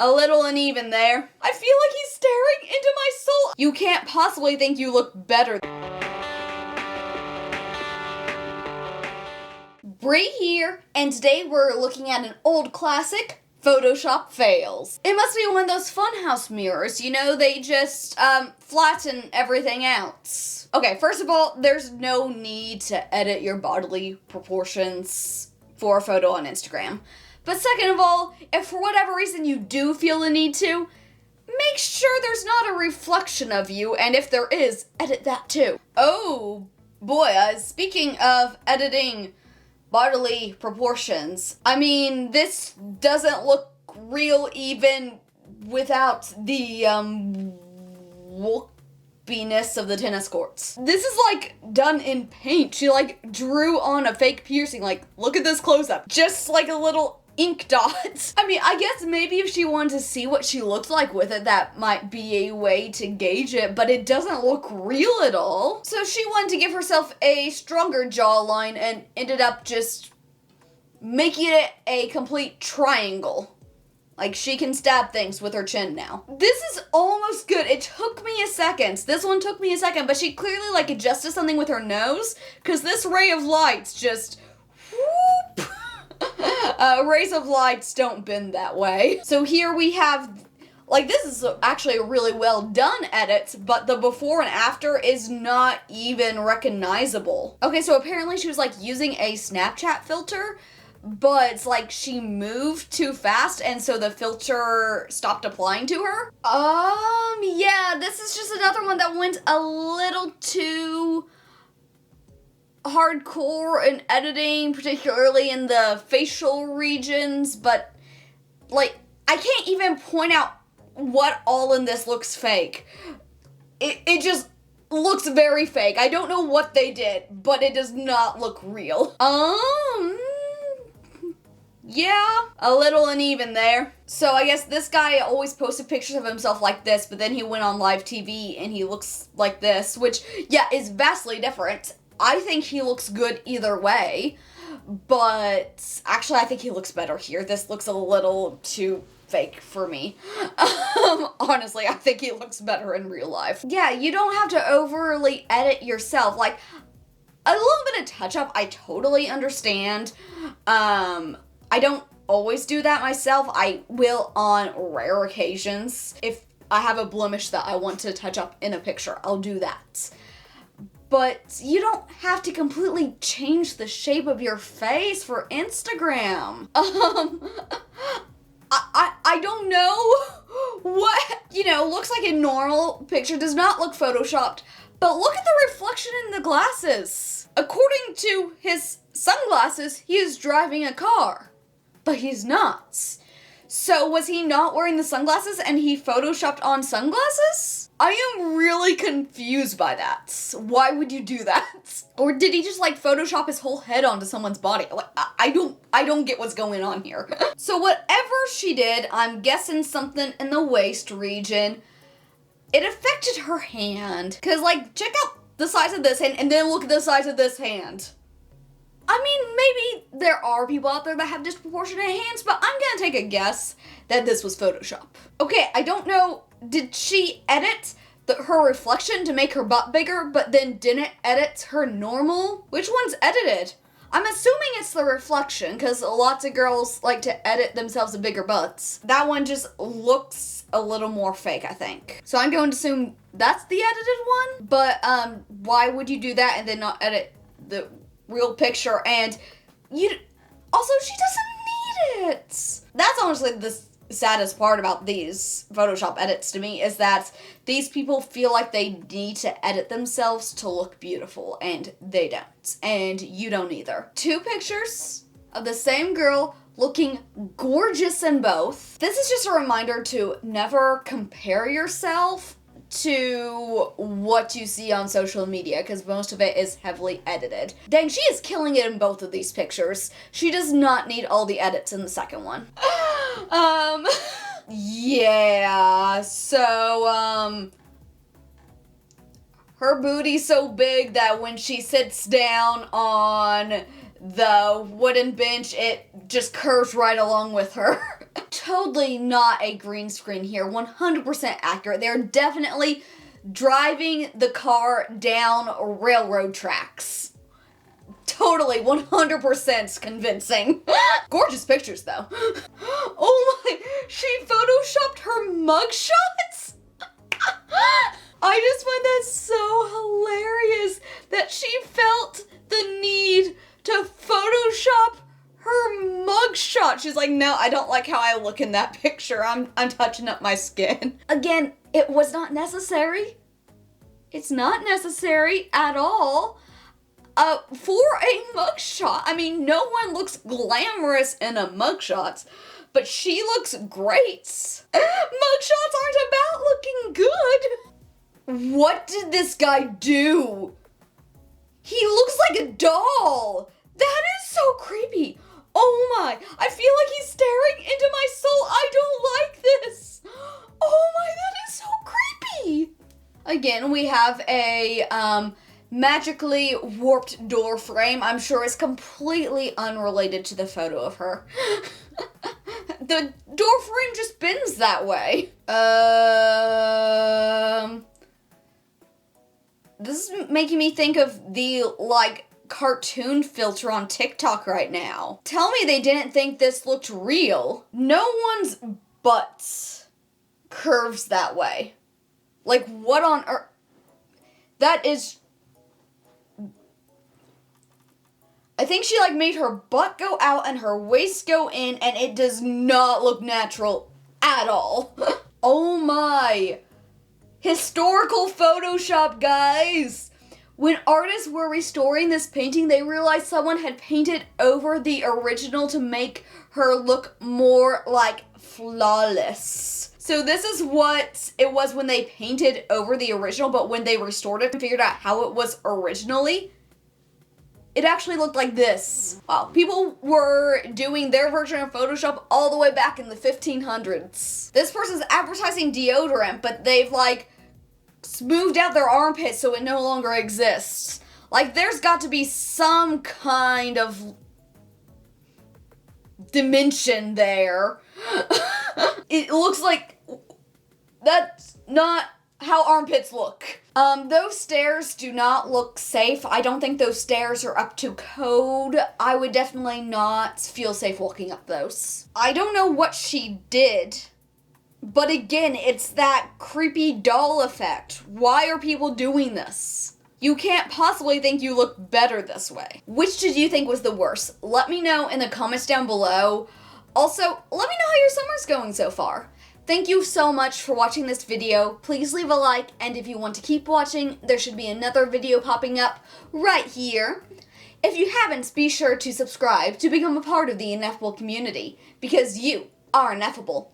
A little uneven there. I feel like he's staring into my soul. You can't possibly think you look better. Brie here, and today we're looking at an old classic, Photoshop fails. It must be one of those funhouse mirrors, you know, they just, flatten everything out. Okay, first of all, there's no need to edit your bodily proportions for a photo on Instagram. But second of all, if for whatever reason you do feel the need to, make sure there's not a reflection of you, and if there is, edit that too. Oh boy, speaking of editing bodily proportions, I mean, this doesn't look real even without the, whoopiness of the tennis courts. This is like done in paint. She like drew on a fake piercing, like, look at this close-up. Just like a little ink dot. I mean, I guess maybe if she wanted to see what she looked like with it, that might be a way to gauge it, but it doesn't look real at all. So she wanted to give herself a stronger jawline and ended up just making it a complete triangle. Like, she can stab things with her chin now. This is almost good. It took me a second. This one took me a second, but she clearly, like, adjusted something with her nose, because this ray of light's just whoop. Rays of lights don't bend that way. So here we have, like, this is actually a really well done edit, but the before and after is not even recognizable. Okay, so apparently she was, like, using a Snapchat filter, but it's like she moved too fast, and so the filter stopped applying to her. Yeah, this is just another one that went a little too hardcore in editing, particularly in the facial regions, but, like, I can't even point out what all in this looks fake. It just looks very fake. I don't know what they did, but it does not look real. Yeah, a little uneven there. So I guess this guy always posted pictures of himself like this, but then he went on live TV and he looks like this, which, yeah, is vastly different. I think he looks good either way, but actually I think he looks better here. This looks a little too fake for me. Honestly, I think he looks better in real life. Yeah, you don't have to overly edit yourself. Like, a little bit of touch-up, I totally understand. I don't always do that myself. I will on rare occasions. If I have a blemish that I want to touch up in a picture, I'll do that. But you don't have to completely change the shape of your face for Instagram. I don't know what, you know, looks like a normal picture, does not look photoshopped, but look at the reflection in the glasses. According to his sunglasses, he is driving a car, but he's not. So was he not wearing the sunglasses and he photoshopped on sunglasses? I am really confused by that. Why would you do that? Or did he just like Photoshop his whole head onto someone's body? Like, I don't get what's going on here. So whatever she did, I'm guessing something in the waist region, it affected her hand. Cause like, check out the size of this hand and then look at the size of this hand. I mean, maybe there are people out there that have disproportionate hands, but I'm gonna take a guess that this was Photoshop. Okay, I don't know, did she edit her reflection to make her butt bigger, but then didn't edit her normal? Which one's edited? I'm assuming it's the reflection, because lots of girls like to edit themselves in bigger butts. That one just looks a little more fake, I think. So I'm going to assume that's the edited one, but why would you do that and then not edit the real picture? And also, she doesn't need it. That's honestly the saddest part about these Photoshop edits to me, is that these people feel like they need to edit themselves to look beautiful, and they don't. And you don't either. Two pictures of the same girl looking gorgeous in both. This is just a reminder to never compare yourself to what you see on social media, because most of it is heavily edited. Dang, she is killing it in both of these pictures. She does not need all the edits in the second one. Yeah, so, her booty's so big that when she sits down on the wooden bench, it just curves right along with her. Totally not a green screen here, 100% accurate. They're definitely driving the car down railroad tracks. Totally 100% convincing. Gorgeous pictures though. Oh my, she photoshopped her mugshots? I just find that so hilarious that she felt the need to Photoshop her mugshot. She's like, no, I don't like how I look in that picture. I'm touching up my skin. Again, it was not necessary. It's not necessary at all. For a mugshot. I mean, no one looks glamorous in a mugshot, but she looks great. Mugshots aren't about looking good. What did this guy do? He looks like a doll. That is so creepy. Oh my, I feel like he's staring into my soul. I don't like this. Oh my, that is so creepy. Again, we have a magically warped door frame. I'm sure it's completely unrelated to the photo of her. The door frame just bends that way. This is making me think of the, like, cartoon filter on TikTok right now. Tell me they didn't think this looked real. No one's butt curves that way. Like, what on earth? That is... I think she, like, made her butt go out and her waist go in, and it does not look natural at all. Oh my. Historical Photoshop, guys! When artists were restoring this painting, they realized someone had painted over the original to make her look more, like, flawless. So this is what it was when they painted over the original, but when they restored it and figured out how it was originally, it actually looked like this. Wow, people were doing their version of Photoshop all the way back in the 1500s. This person's advertising deodorant, but they've, like, smoothed out their armpit so it no longer exists. Like, there's got to be some kind of dimension there. It looks like that's not how armpits look. Those stairs do not look safe. I don't think those stairs are up to code. I would definitely not feel safe walking up those. I don't know what she did, but again, it's that creepy doll effect. Why are people doing this? You can't possibly think you look better this way. Which did you think was the worst? Let me know in the comments down below. Also, let me know how your summer's going so far. Thank you so much for watching this video. Please leave a like, and if you want to keep watching, there should be another video popping up right here. If you haven't, be sure to subscribe to become a part of the Ineffable community, because you are ineffable.